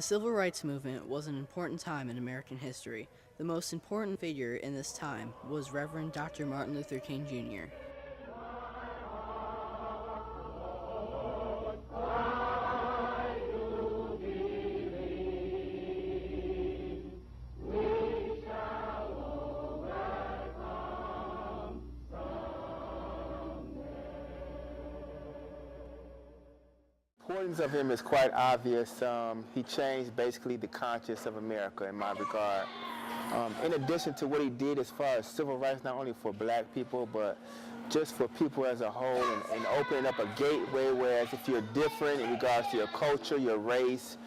The Civil Rights Movement was an important time in American history. The most important figure in this time was Reverend Dr. Martin Luther King Jr. The importance of him is quite obvious. He changed basically the conscience of America in my regard. In addition to what he did as far as civil rights, not only for black people, but just for people as a whole, and opening up a gateway, whereas if you're different in regards to your culture, your race,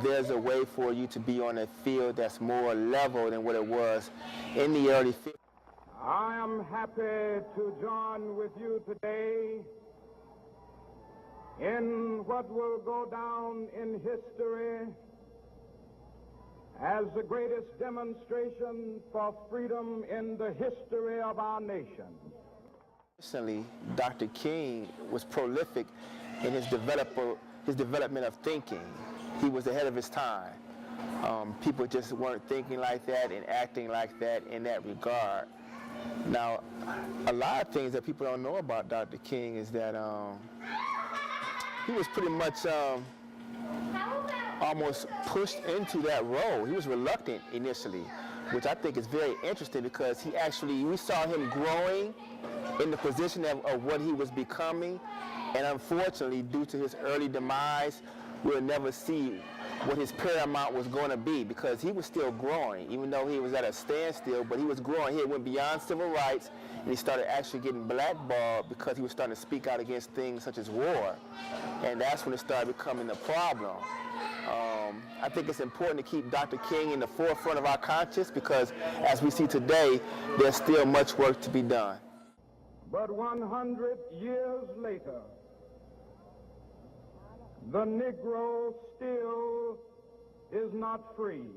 there's a way for you to be on a field that's more level than what it was in the early 50s. I am happy to join with you today in what will go down in history as the greatest demonstration for freedom in the history of our nation. Personally, Dr. King was prolific in his development of thinking. He was ahead of his time. People just weren't thinking like that and acting like that in that regard. Now, a lot of things that people don't know about Dr. King is that he was pretty much almost pushed into that role. He was reluctant initially, which I think is very interesting because we saw him growing in the position of what he was becoming, and unfortunately, due to his early demise, we'll never see what his paramount was going to be because he was still growing, even though he was at a standstill, but he was growing. He went beyond civil rights, and he started actually getting blackballed because he was starting to speak out against things such as war, and that's when it started becoming a problem. I think it's important to keep Dr. King in the forefront of our conscience because, as we see today, there's still much work to be done. But 100 years later, the Negro still is not free.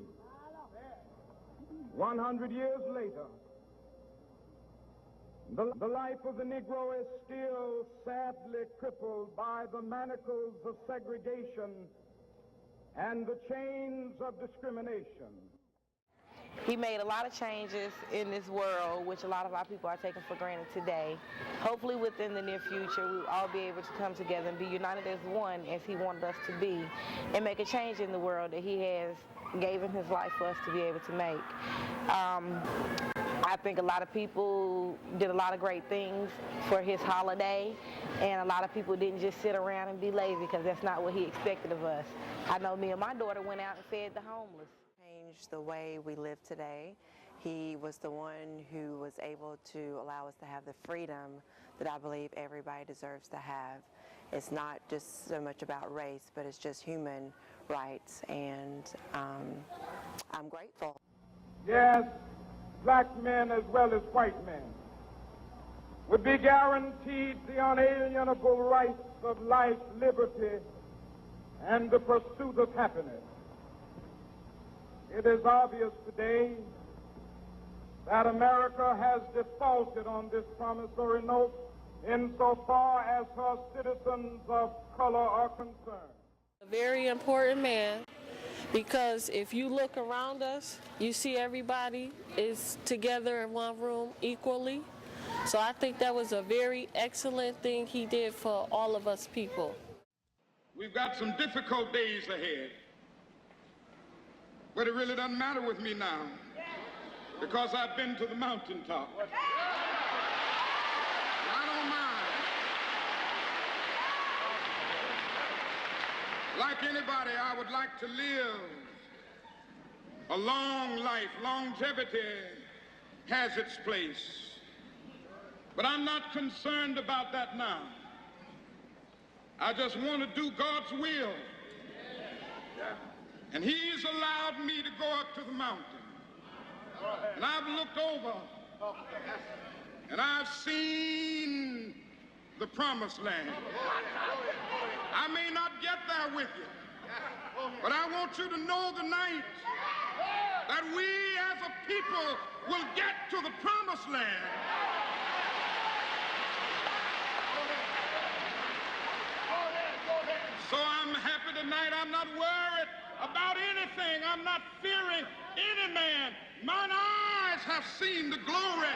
100 years later, the life of the Negro is still sadly crippled by the manacles of segregation and the chains of discrimination. He made a lot of changes in this world, which a lot of our people are taking for granted today. Hopefully within the near future, we will all be able to come together and be united as one as he wanted us to be and make a change in the world that he has given his life for us to be able to make. I think a lot of people did a lot of great things for his holiday, and a lot of people didn't just sit around and be lazy because that's not what he expected of us. I know me and my daughter went out and fed the homeless. The way we live today. He was the one who was able to allow us to have the freedom that I believe everybody deserves to have. It's not just so much about race, but it's just human rights, and I'm grateful. Yes, black men as well as white men would be guaranteed the unalienable rights of life, liberty, and the pursuit of happiness. It is obvious today that America has defaulted on this promissory note insofar as her citizens of color are concerned. A very important man, because if you look around us, you see everybody is together in one room equally. So I think that was a very excellent thing he did for all of us people. We've got some difficult days ahead. But it really doesn't matter with me now because I've been to the mountaintop. I don't mind. Like anybody, I would like to live a long life. Longevity has its place. But I'm not concerned about that now. I just want to do God's will. And he's allowed me to go up to the mountain. And I've looked over and I've seen the promised land. I may not get there with you, but I want you to know tonight that we as a people will get to the promised land. So I'm happy tonight. I'm not worried about anything. I'm not fearing any man. Mine eyes have seen the glory